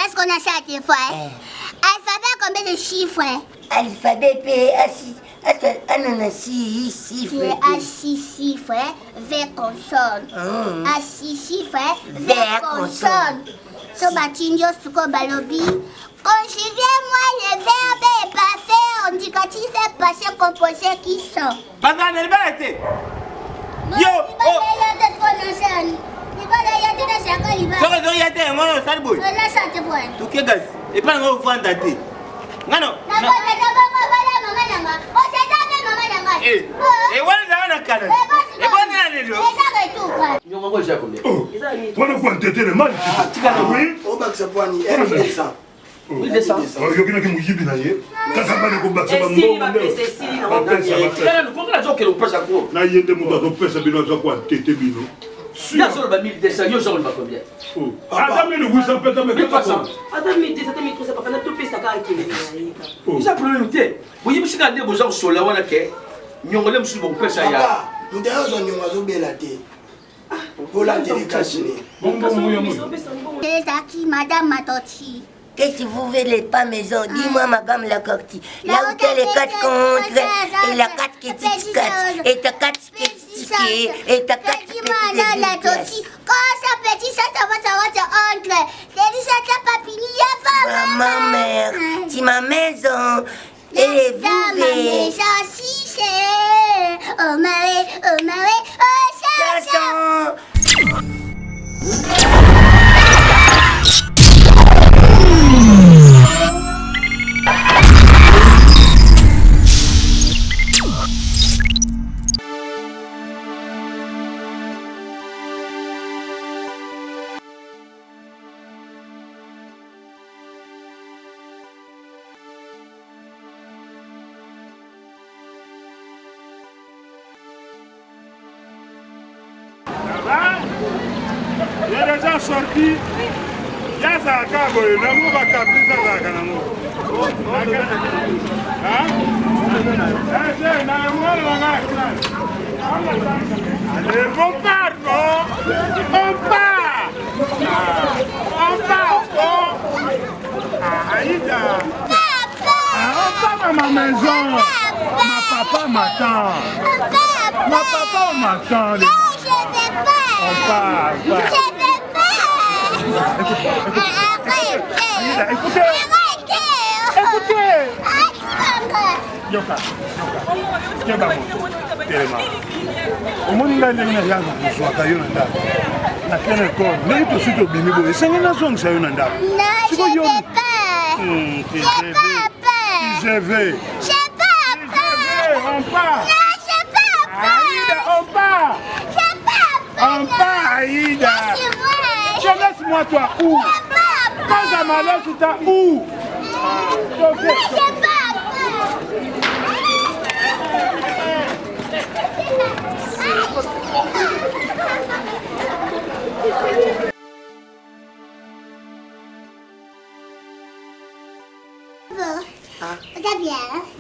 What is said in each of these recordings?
Est-ce qu'on a ça des fois? Alphabet, combien de chiffres? Alphabet, P, A, 6. Attends, A, 6 chiffres. A, 6 chiffres, V consonne. A, 6 chiffres, V consonne. So, Batinjo, Suko, Balobi. Conjuguez-moi le verbe est parfait, indicatif est passé, composé qui sont. Pendant le bête. Yo! Madame Matoti. Qu'est-ce que vous voulez pas maison? Dis-moi, madame la cortie. Là où t'as les 4 contre, et la 4 qui est 4, et ta 4 qui est et ta 4 qui est Quand ça petit, ça va entre. C'est dit ça, t'as pas fini, ma mère, tu ma maison. Et vous, ma maison, si c'est. Oh, Marie, oh, ça. Il y a des gens sortis. Il y a ça à Cabo, il y a un capri, ça à Canamo. Allez, on part, non? On part! On part, oh! Aïda! On part à ma maison! Ma papa m'attend! Ma papa m'attend! Non, je ne vais pas! On part! Je ne vais pas! Écoutez! Écoutez! Yoka, Yoka, Telema. Au monde, il y a des gens qui sont là. La canne est comme. Mais il faut que tu bimes. C'est une nation qui est là. Non, je ne vais pas! Je vais. On part! Non, je pars pas! Aïda, on part! On part, Aïda! Laisse-moi toi où? Quand ça m'a laissé, tu t'as où?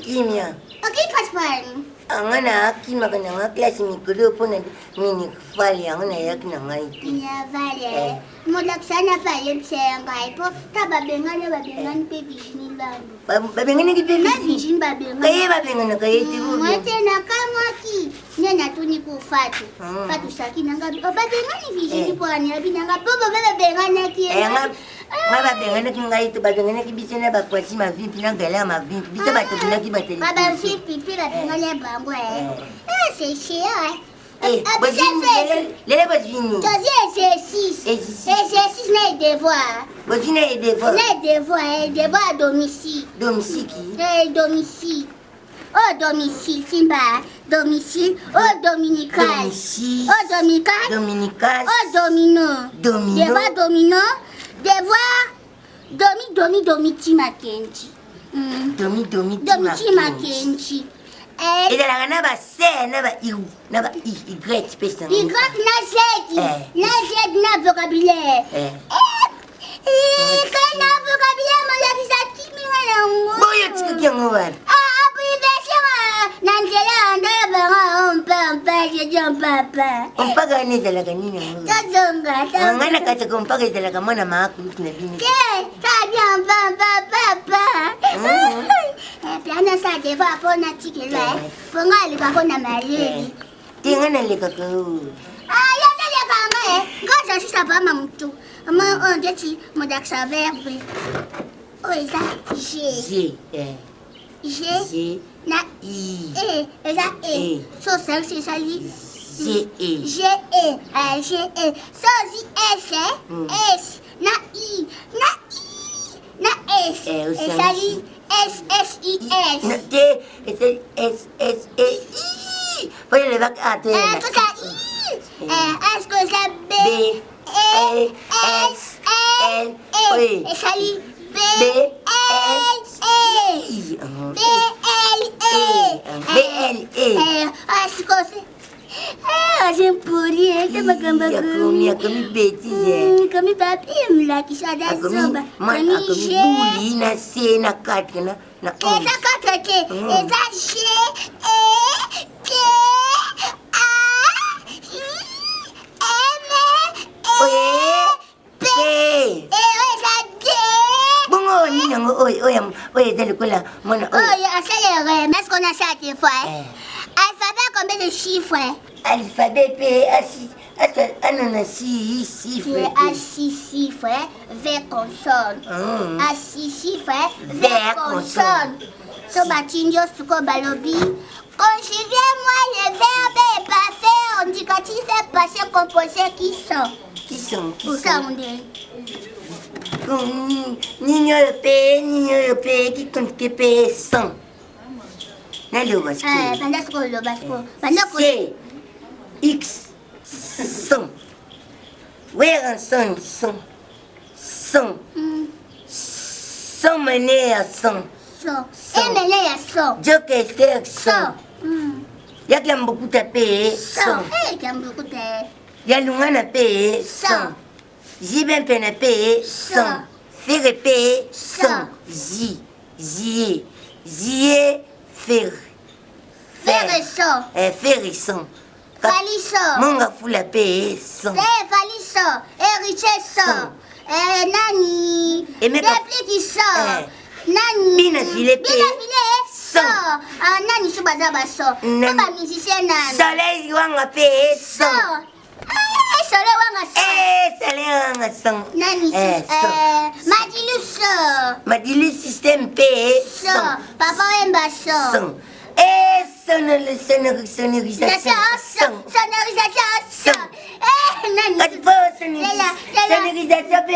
Kimia. Ok, passe-moi. Angana akima kana classe mikolo pona mini fali angana yakina ngaiti. Ya vale. Molaksana pa yemsenga ipo tababengane pe vishini bandu. Babengane ki pe Na vishini babengane. Kaye babengane kaye tiru. Mwete na kamwaki. Nena tuni kufatu. Fatu sakina ngabi. Babengane vishini pwani abinanga bobo babengane ki. Ngaba bengane ki ngaiti babengane ki bisena ba kwasi ma vipi na gala ma vipi. Bisa bato bila ki bateli. Baba vipi pila bengane bango c'est cher. Les exercices. Exercice, les devoirs. Les devoirs. Les devoirs à domicile. Domicile qui? Domicile. Au domicile, Simba. Domicile. Au dominical. Domicile. Au dominical. Dominical. Au domino. Domino. Devoir domino. Devoir. Domi, Timakenji. Domi, Timakenji. Et dans la naba c'est naba iou naba y personne. Y na vocabulaire. Quand na vocabulaire mon yagisaki mi wana ngo. Boyo tiki ngwan. Nangela anda papa. On paga ni de la ganina. Tazonga. Ngana kata ko paga de la gamana ma ku na bini. Ta devo appona tikele. Ponga le kakona mali. Tinga na le kakao. Ah, ya na le kanga Ngaza sisa ba mamtu. On dit mon accent verbe. Oh, ça, j'ai. J'ai. Na I. Ça, so, c'est ça, J'ai. J'ai. So, S. Na I. Na S. Et ça, S. Na T. S. I. Voyez les vagues à terre. Tout ça, I. Est-ce que ça, B. S. L. Oui. Et ça, B. Est-ce que c'est... J'aime pourri, c'est ma gamba. Comme bêtise. Comme papier, là, qui s'adresse à ça. Moi, comme bouli, na C, na 4, na 11. Et ça, 4, et ça, G, K, A, I, M, P. Et ça, D. Bon, ni nango, oi, dans le cola, mon oi. Accéléré, mais est-ce qu'on a ça des fois? Alphabet, combien de chiffres? Alphabet P, A, 6 chiffres. A 6 chiffres, V consonne. A 6 chiffres, V consonne. So, batinjo, suko, balobi. Conjuguez-moi les verbes parfaits, indicatifs et passés composés qui sont. Pour ça, on dit. Niño le P, qui compte que P 100. Nalo basco. C, X, 100. Where 100, 100 mené à 100. Et mené à 100. Joker 100. Y'a qui aime beaucoup taper 100. Y'a Lungana P 100. Jibin Pena P 100. Ferre P 100. Zie, Ferre 100. Ferre 100. Fali 100. Monga Fula P 100. Fali 100. Héritier 100. Nani. Déplique 100. Nani. Bina File P 100. Nani Subaza 100. Naba musicien Nani. Soleil Wanga P 100. Soleil Wanga 100. Nani. Madilus 100. Madilus système P 100. Papa Emba 100. Sonorisation 100. Sonorisation P,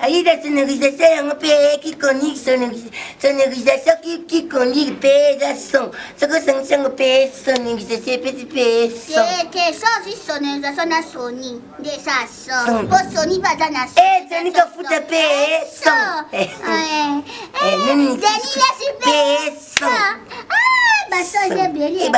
aïda sonorisation P qui connaît sonorisation qui connaît P 100. Ce que c'est P sonorisation P 100. C'est sonorisation na Sony. Déjà 100. Pour Sony pas na Sony. Sony ka futa P 100. Nani P 100. J'ai belé. J'ai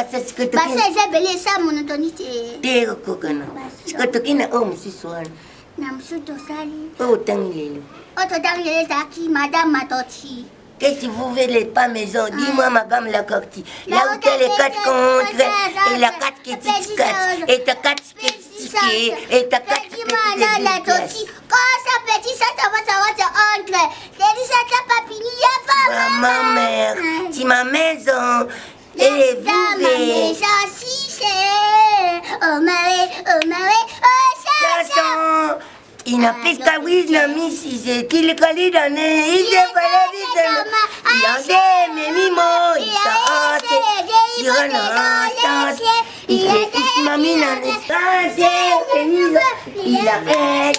belé ça monotonité. Tero kokana. Sikotokina musiswana. Namsuto sali. Tangile. Autre dernier qui Madame Matoti. Qu'est-ce que vous voulez pas maison? Dis-moi madame la corti. Là où t'as les 4 contre et la 4 qui est 4 et ta 4 qui est et ta 4 qui est quand ça petit ça va entre. C'est ça papini ma mère. Si ma maison et vous si c'est oh Marie oh il n'a plus qu'à oui, la miss, il est collé dans les. Il est il a fait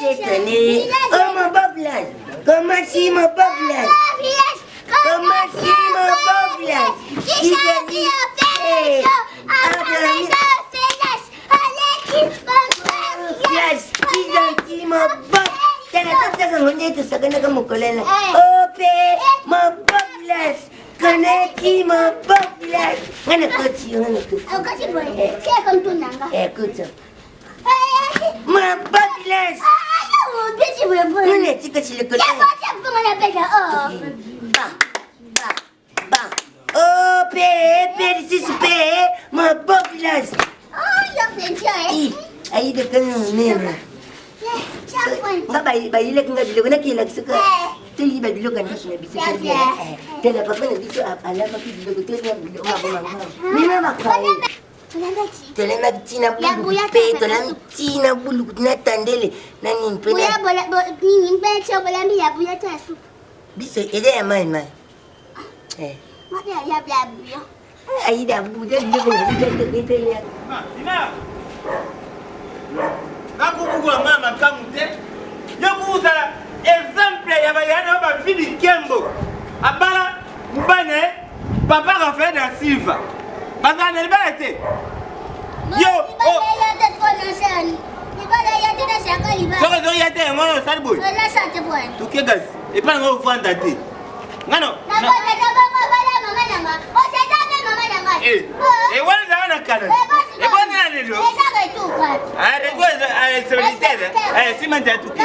oh mon Boblas, comment si mon Boblas, comment si mon Boblas, il a dit Ba ilek nga dilo na kilak suka. teli ba biloko ndiki na biso tela papa na biso alaba ki biloko teli na biloko mama mima makao tolanga tina bulu pe tolanga tina bulu na tandele na nini pe buya nini mpe chokola mbi ya buya tasu biso ede ya mai mate ya bla buya aida buja biloko na biso teli ya ina nakukugwa mama kamute yokuuzala exemple ya bayana bavili kembo abala mbane papa Rafael da Silva bazana libala te yo soko zoya te ngono sali boy tuke gas epana ngo vanda te ngano wanda wana kana ebona lelo simanta tuke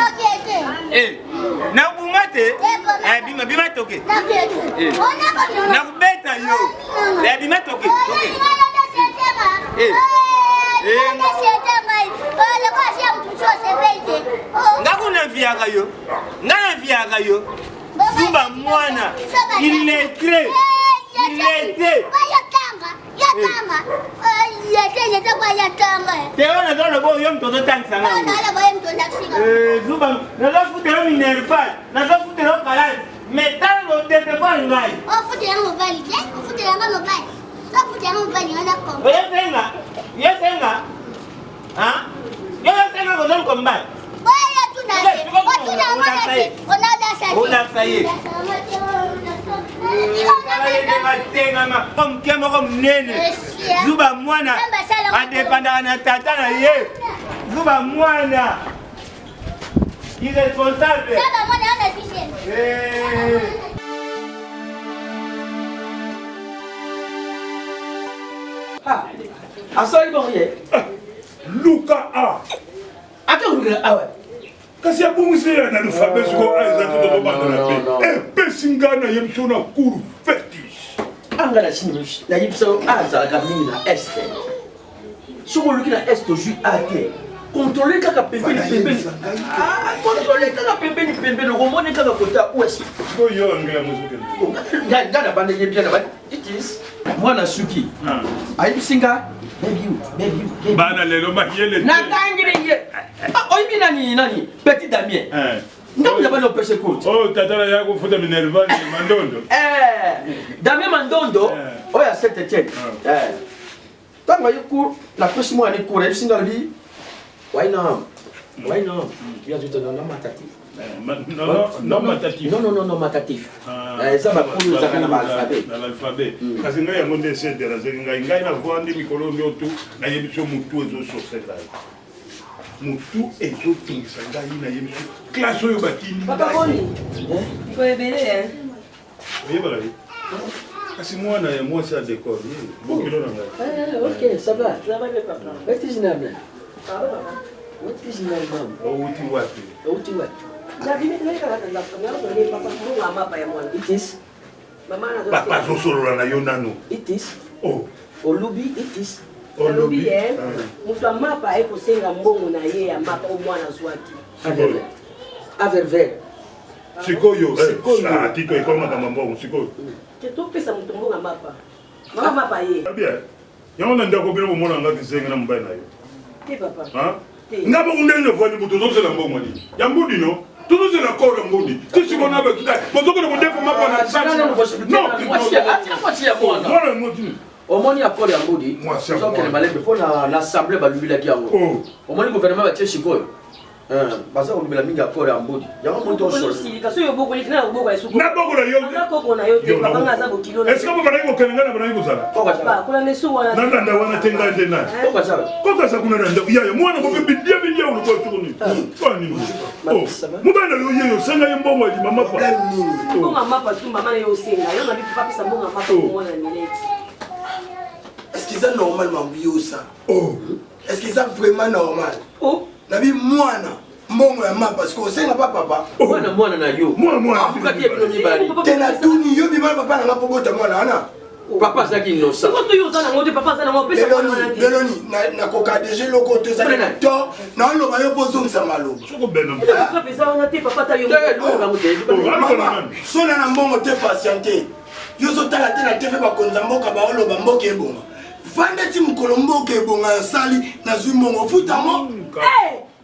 na bumate bima toke na kubeta yo bima toke ngakuna viaga yo Zumba mwana illettré Teona zolo bo yom todo tangsa ngam. Zumba nazo futelo minerval, nazo futelo kalas. Metango de pepa ngai. O futelo mobile, o futelo mobile. O futelo mobile ngana ko. Yo senga. Ah? Yo senga ko zolo kombai. Oya tuna mwana. Ona saye. Comme kemo comme nene. Zuba mwana. Adepanda na tata na ye. Zuba mwana. Irresponsable. Saba mwana ana fiche. Ah. Asali bon ye. Luka A. Aka Luka A. Kasi ya bungisi ya na alphabet ko aiza to banda na pe. Pesingana yemso na kuru fetish. Anga na chini na yipso aza kamini na este. Soko luki na este ju ate. Contrôler kaka pembeni. Ah, contrôler kaka pembeni romone kaka kota ouest. Ko yo ngela musuke. Ngana bande yebia na bande. It is mwana suki. Ayisinga baby you. Bana lelo mahiyele. Na tangire ye. Oyibi nani petit Damien. Ngamu yabana opese coach. Oh tatara yako futa minerval Mandondo. Damien Mandondo. Oya Saint-Étienne. Tango yiku na kusimo ani kura yisinga li. Why not? Il y a tout un matatif. Non, matatif. Non, matatif. Ça va pour nous l'alphabet. L'alphabet. Parce que nous avons des choses de la Zéringa. Nous avons des micros de tout. Nous avons des moutou et des choses. Moutou et des choses. Nous avons des classes au bâtiment. Papa Boni, il faut éveiller. Oui, voilà. Parce que moi, c'est à décor. Ok, ça va. What is your name? What is your name? Outi wapi? It is. Papa Zosolo na yo nano. It is. Oh. Olubi, it is. Olubi mtu amapa eko senga mbongo na ye ya mapa omwana zwaki. Averver. Sikoyo. Ah, tiko ikoma kama mbongo sikoyo. Keto pesa mtu mbongo mapa. Mama mapa ye. Bien. Yango ndako bino mona ngaki senga na mbaye na yo. Ke papa. Hein? Ngabo kundenye vwani buto zose la mbongo ni. Ya mbudi no. Tout c'est la corde mbudi. Tu sais qu'on a avec ça. Parce que le modèle faut mapa na ça. Non, moi Omoni akole ambodi. Moi c'est moi. Donc les faut na l'assemblée ba lubila kiango. Oh. Omoni gouvernement ba tcheshi koyo. Baza ko lubila minga akole ambodi. Yango monto so. Kaso yo boko likina yo boko esuko. Na boko na yo. Na koko na yo te baba ngaza bo kilo. Est-ce que vous allez vous kenga na bana sala? Koka cha. Ba kuna nesu wana. Nanda wana tenga tena. Koka cha. Koka sa kuna nanda. Ya mwana ko bidia uliko tukuni. Kwa nini? Oh. Mubana yo senga yembongo di mama pa. Mbongo mapa tu mama yo senga. Yo na bitu papa mbongo mapa ko mwana mileti. Est-ce que c'est normal, mon ça? Oh. Est-ce que c'est vraiment normal? Oh. Nabi moi mbongo ya mapa parce que c'est na papa. Mwana na yo. Moi. Pourquoi tu es premier bali? Tena tuni yo bi papa na poko ta mwana ana. Papa ça qui innocent. Beloni, na koka déjà le côté ça. Non, le maillot posons ça malo. So na mbongo te patienter. Yo so tala te na te fe ba konza mboka ba oloba mboka ebonga. Vanda ti mukolo mboka ebonga sali na zwi mbongo futa mo.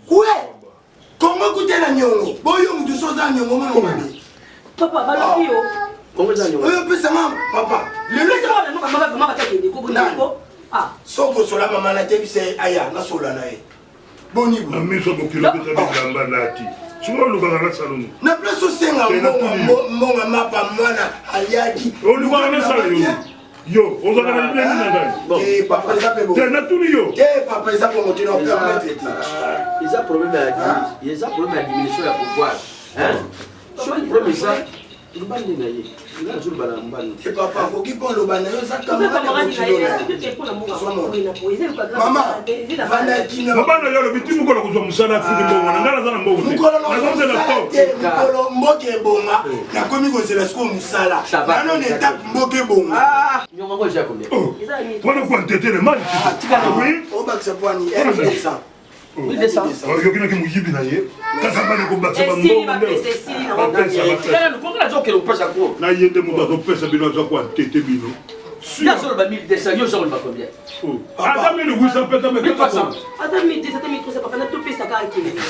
Kwe. Kongo kutela nyongo. Boyo mutu so za nyongo mama mami. Papa balobi yo. Kongo za nyongo. Oyo pesa mama papa. Le laisse mama takende ko boniko. Ah. Soko sola mama na te bise aya na sola na e. Boni bo. Amiso bokilo beta bigamba lati. Souvent le bagana salon. Na place au senga mbonga mapa mwana aliaki. O le bagana salon. Yo, on va aller bien là. Eh papa ça peut bon. T'es na tout yo. Eh papa ça peut monter dans permettre. Ils ont problème à ils ont problème à diminution la pouvoir. Hein? Je suis problème ça. Il va aller naïe. Il a toujours balambane. Et papa faut qu'il prenne le banane ça comme maman. Vanda kino. Maman na yo bitu mukolo kuzwa musala fudi mbongo na ngala zana mbongo. Mukolo na mukolo mboke bonga. Na komi ko zela sko musala. Na non étape mboke bonga. Ah, nyonga ngo ja combien? Wana kwa ntete le mal. Oui. O baksa poani 1200. 1200. Yo kina kimuyibi na ye. Kaka bale ko baksa ba mbongo. Na yende muda ko pesa bino za kwa ntete bino. Ya solo ba 1200, yo solo ba combien? Ata 1800 peta me pas ça. Ata 1200, 1300 papa na tout pesa ka akili na.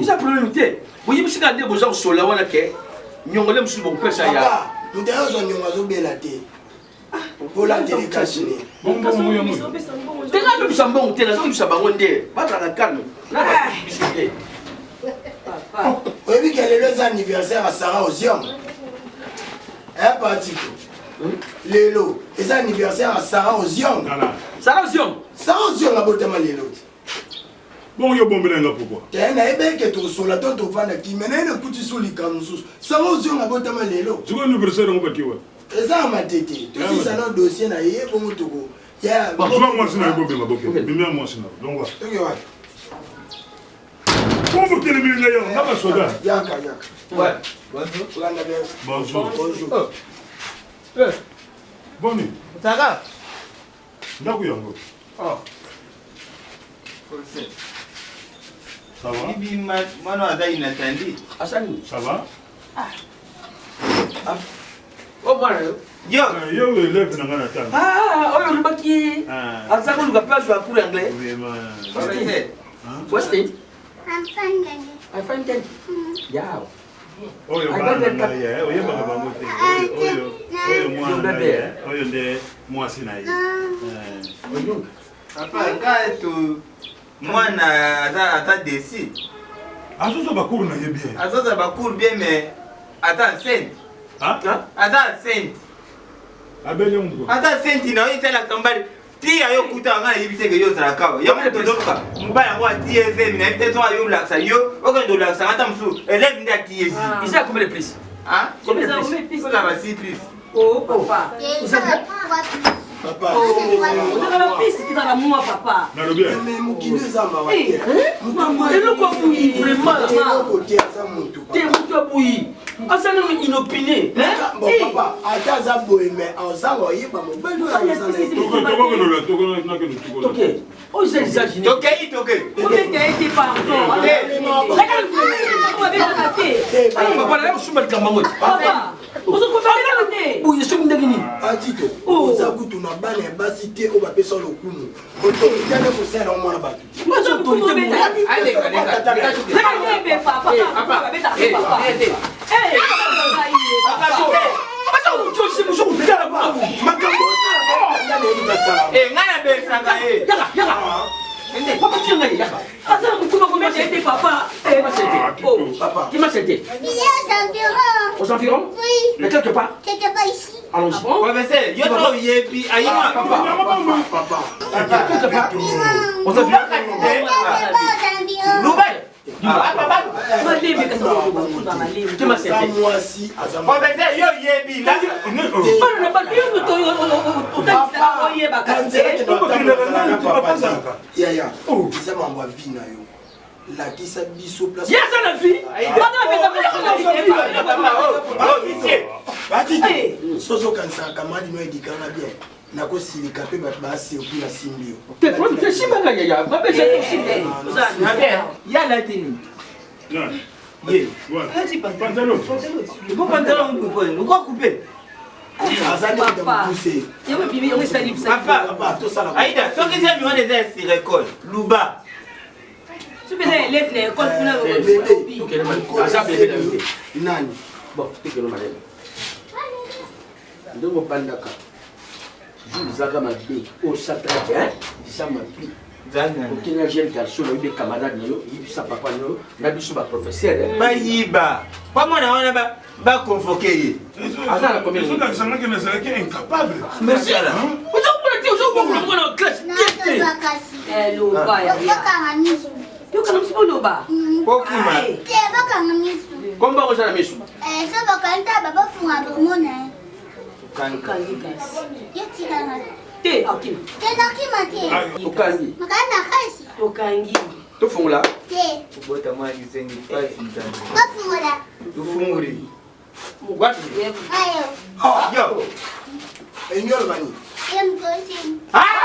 Isa problème te. Bo yibisika de boza sola wana ke. Nyongole musu bo pesa ya. Papa, mutayo zo nyonga zo bela te. Bola tele kashine. bongo moyo mo. Tenga ndo bisambongo te na zo bisabango nde. Ba tra calme. Na ba bisute. Papa. Oyebi quel est le anniversaire à Sarah Oziom? Un parti. Lelo, c'est anniversaire à Sarah Oziom. Sarah Oziom. Sarah Oziom a botama lelo. Bon yo bombela nga pourquoi? Tena ebe ke to sola to to vanda ki menene kuti soli kamusus. Sarah Oziom a botama lelo. Tu vois anniversaire ngo batiwa. Eza matete. Tu sais ça dans dossier na yé bon toko. Ya. Bon, toi moi sina ngo bemba boke. Bimia moi sina. Donc wa. Ok wa. Comment vous tenez bien là? On a pas soda. Yaka. Ouais. Bonjour. Bonjour. Boni. Ça va? Ndaku yango. Oh. Ça va? Bibi mwana aza inatandi. Asani. Ça va? Oh mwana yo. Yo. Yo élève na ngana tanga. Ah, oyo ribaki. Ah. Azako luka place wa cours anglais. Vraiment. What's it? I'm fine. I find it. Yeah. Oyo bana na ye, oyo bana bango te. Oyo mwana na ye. Oyo nde mwasi na ye. Oyo. Papa, quand tu mwana ata desi. Azoza bakuru na ye bien. Azoza bakuru bien mais ata enceinte. Hein? Ata enceinte. Abele mko. Ata enceinte na itala kambari. Ti ayo kuta ngana yibiteke yo zarakawa. Yo mwana todoka. Mbaya kwa TSM na itezo ayo laksa yo. Okando laksa ata msu. Eleve nda TSM. Il a combien de plus? Hein? Combien de plus? Ça va 6 plus. Oh papa. Papa. On a la piste qui va moi papa. Na lo bien. Mais mukine zamba wa. Eh, maman, elle quoi bouilli vraiment maman. Côté ça mutu. T'es mon bouilli. Asana inopiné. Bon papa, ata za boye mais ozango yiba mo bendo ya Toko. OK. Oh, c'est exagéré. Toke. On était été pardon. Papa, là, je suis mal camarade. Papa. On se comprend bien. Oui, je suis ndagini. Atito, oza kutu na bana basi te o ba pesa lokumu. Oto tane ko sera mwana batu. Moi je peux te mettre. Allez, Allez, papa. Papa. Qui m'a cédé? Il est Aux environs? Oui. Mais quelque part? Quelque part ici. Allons-y. Professeur, yo to yebi ayima Papa. Quelque part? Aux environs? Nouvelle. Papa. Qui m'a cédé? Professeur, yo yebi là. Yaya, ça m'envoie vie na yo. La qui s'habille sous place. Yes, la vie. Officier. soso kanisa kamadi no edikanga bien nakosilika mpe bato baasirku na simbi yo tesimanga yaya mapesa yala tini Ye. Pantalon. Ipo pantalon uko couper. azali ndamukuse Papa, Aïda, ce que c'est moi des airs récolte. Luba. Tu peux aller lève les écoles pour nani bon tekelo malema ndongo bandaka jour zaka mabe osataki sa mapi okenya jeune garçon oyebi camarade na yo yebisa papa na yo na biso baprofesseur bayiba kwa mwana wana baconvoke ye aza na combien ezolakisangaki nazalaki incapable. merci ala ozokona te ozobokula mwana wa classe yokana msipo loba kokima komba kozala misu te okangi okangi tofungola kubota mwana kisengi pasi mtani tufunguri yo enyolo bani ah